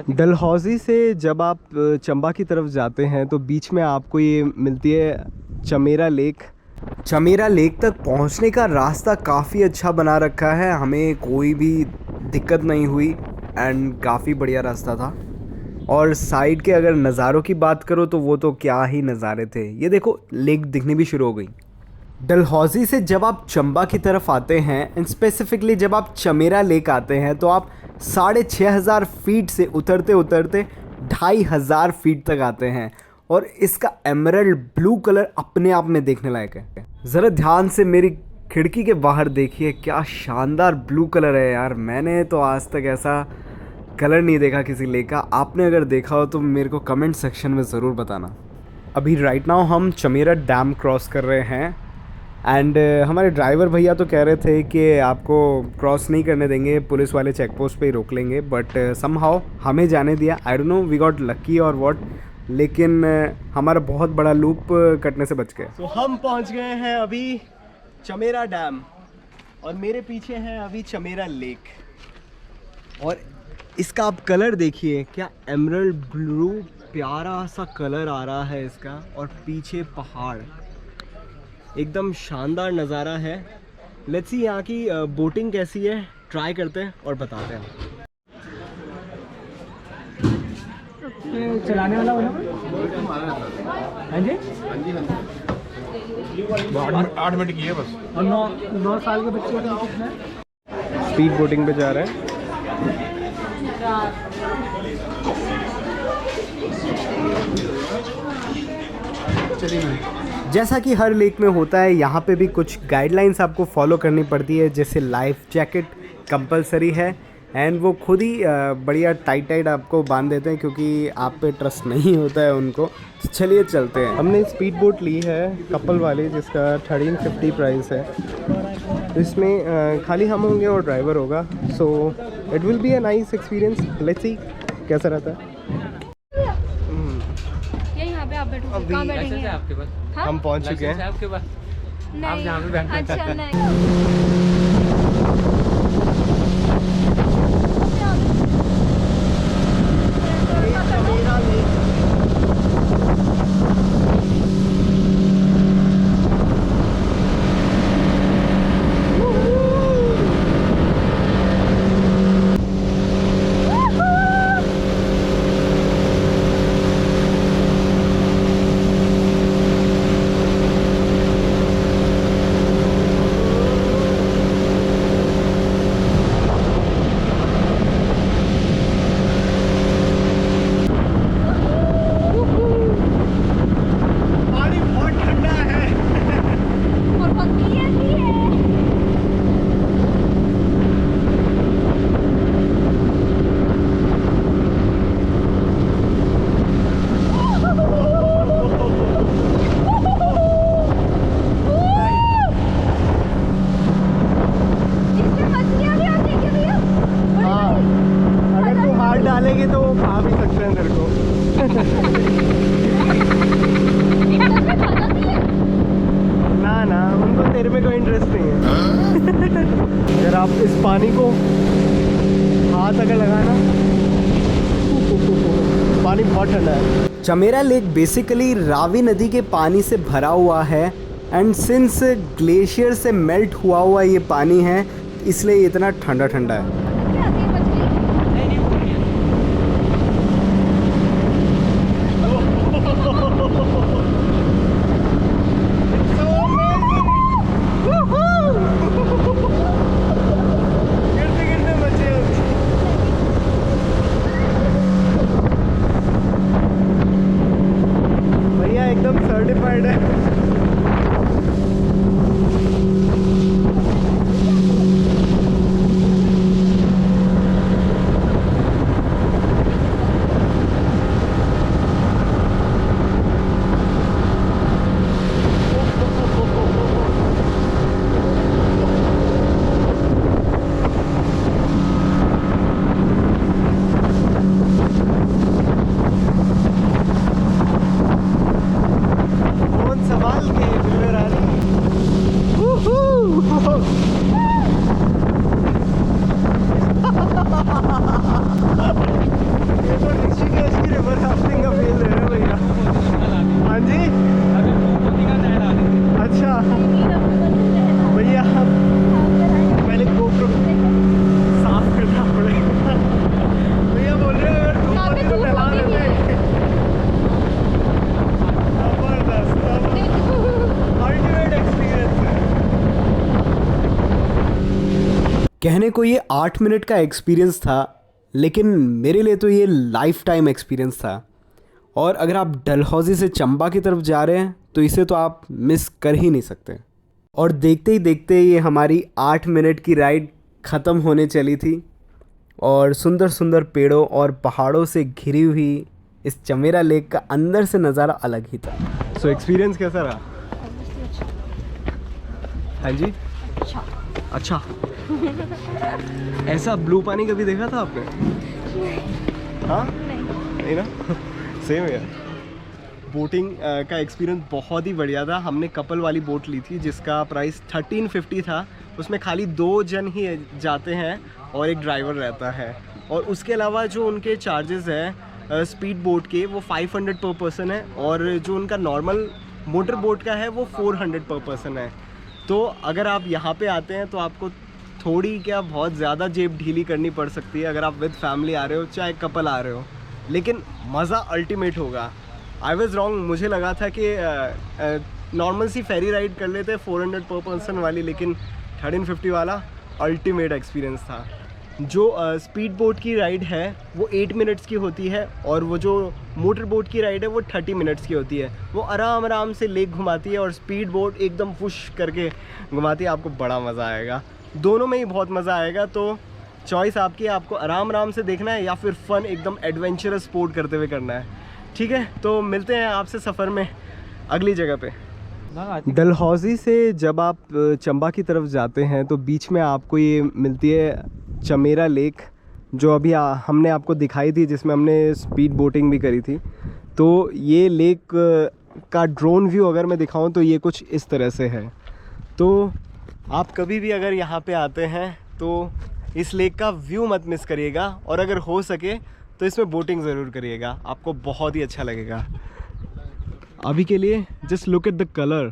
डलहौजी से जब आप चंबा की तरफ जाते हैं तो बीच में आपको ये मिलती है चमेरा लेक। चमेरा लेक तक पहुंचने का रास्ता काफ़ी अच्छा बना रखा है, हमें कोई भी दिक्कत नहीं हुई एंड काफ़ी बढ़िया रास्ता था। और साइड के अगर नज़ारों की बात करो तो वो तो क्या ही नज़ारे थे। ये देखो लेक दिखनी भी शुरू हो गई। डलहौजी से जब आप चंबा की तरफ आते हैं एंड स्पेसिफिकली जब आप चमेरा लेक आते हैं तो आप 6,500 फीट से उतरते उतरते 2,500 फीट तक आते हैं और इसका एमरल्ड ब्लू कलर अपने आप में देखने लायक है। ज़रा ध्यान से मेरी खिड़की के बाहर देखिए, क्या शानदार ब्लू कलर है यार। मैंने तो आज तक ऐसा कलर नहीं देखा किसी लेक का। आपने अगर देखा हो तो मेरे को कमेंट सेक्शन में ज़रूर बताना। अभी राइट नाउ हम चमेरा डैम क्रॉस कर रहे हैं एंड हमारे ड्राइवर भैया तो कह रहे थे कि आपको क्रॉस नहीं करने देंगे, पुलिस वाले चेक पोस्ट पे ही रोक लेंगे, बट समहाउ हमें जाने दिया। I don't know we got lucky और व्हाट, लेकिन हमारा बहुत बड़ा लूप कटने से बच गए। तो हम पहुंच गए हैं अभी चमेरा डैम और मेरे पीछे है अभी चमेरा लेक। और इसका आप कलर देखिए, क्या एमरल्ड ब्लू प्यारा सा कलर आ रहा है इसका, और पीछे पहाड़, एकदम शानदार नज़ारा है। लेट्स सी यहाँ की बोटिंग कैसी है, ट्राई करते हैं और बताते हैं। चलाने वाला बोला हाँ जी 8 मिनट की है बस। और 9 साल के बच्चे का कितना है? स्पीड बोटिंग पे जा रहे हैं। जैसा कि हर लेक में होता है, यहाँ पे भी कुछ गाइडलाइंस आपको फॉलो करनी पड़ती है, जैसे लाइफ जैकेट कंपलसरी है एंड वो खुद ही बढ़िया टाइट आपको बांध देते हैं क्योंकि आप पे ट्रस्ट नहीं होता है उनको। तो चलिए चलते हैं। हमने स्पीड बोट ली है कपल वाली, जिसका 1350 प्राइस है। इसमें खाली हम होंगे और ड्राइवर होगा, so it will be a nice experience. Let's see कैसा रहता है। आप बैठोगे, कहाँ बैठेंगे? आपके पास हाँ? हम पहुंच चुके हैं आपके पास नहीं, आप जहाँ पे बैठते हैं। अच्छा नहीं। डालेंगे तो वो खा भी सकते हैं तेरे को। ना ना, उनको तेरे में कोई इंटरेस्ट नहीं है। अगर आप इस पानी को हाथ अगर लगाना, पानी बहुत ठंडा है। चमेरा लेक बेसिकली रावी नदी के पानी से भरा हुआ है एंड सिंस ग्लेशियर से मेल्ट हुआ ये पानी है, इसलिए इतना ठंडा ठंडा है। एकदम सर्टिफाइड है। संभाल के बिल्कुल कहने को ये 8 मिनट का एक्सपीरियंस था, लेकिन मेरे लिए तो ये लाइफ टाइम एक्सपीरियंस था। और अगर आप डलहौजी से चंबा की तरफ जा रहे हैं तो इसे तो आप मिस कर ही नहीं सकते। और देखते ही देखते ये हमारी 8 मिनट की राइड ख़त्म होने चली थी और सुंदर सुंदर पेड़ों और पहाड़ों से घिरी हुई इस चमेरा लेक का अंदर से नज़ारा अलग ही था। सो एक्सपीरियंस कैसा रहा? हाँ जी, अच्छा। ऐसा ब्लू पानी कभी देखा था आपने? हाँ नहीं ना। सेम है। बोटिंग का एक्सपीरियंस बहुत ही बढ़िया था। हमने कपल वाली बोट ली थी जिसका प्राइस 1350 था। उसमें खाली 2 जन ही जाते हैं और एक ड्राइवर रहता है। और उसके अलावा जो उनके चार्जेस हैं स्पीड बोट के वो 500 पर पर्सन है, और जो उनका नॉर्मल मोटर बोट का है वो 400 पर पर्सन है। तो अगर आप यहाँ पे आते हैं तो आपको थोड़ी क्या बहुत ज़्यादा जेब ढीली करनी पड़ सकती है अगर आप विद फैमिली आ रहे हो चाहे कपल आ रहे हो, लेकिन मज़ा अल्टीमेट होगा। आई वॉज रॉन्ग, मुझे लगा था कि नॉर्मल सी फेरी राइड कर लेते 400 पर पर्सन वाली, लेकिन 1350 वाला अल्टीमेट एक्सपीरियंस था। जो स्पीड बोट की राइड है वो 8 मिनट्स की होती है, और वो जो मोटर बोट की राइड है वो 30 मिनट्स की होती है। वो आराम आराम से लेक घुमाती है और स्पीड बोट एकदम फुश करके घुमाती है। आपको बड़ा मज़ा आएगा, दोनों में ही बहुत मज़ा आएगा। तो चॉइस आपकी है, आपको आराम आराम से देखना है या फिर फ़न एकदम एडवेंचरस स्पोर्ट करते हुए करना है। ठीक है, तो मिलते हैं आपसे सफ़र में अगली जगह पे। डलहौजी से जब आप चंबा की तरफ जाते हैं तो बीच में आपको ये मिलती है चमेरा लेक, जो अभी हमने आपको दिखाई थी, जिसमें हमने स्पीड बोटिंग भी करी थी। तो ये लेक का ड्रोन व्यू अगर मैं दिखाऊं तो ये कुछ इस तरह से है। तो आप कभी भी अगर यहाँ पे आते हैं तो इस लेक का व्यू मत मिस करिएगा, और अगर हो सके तो इसमें बोटिंग ज़रूर करिएगा, आपको बहुत ही अच्छा लगेगा। अभी के लिए just look at the colour.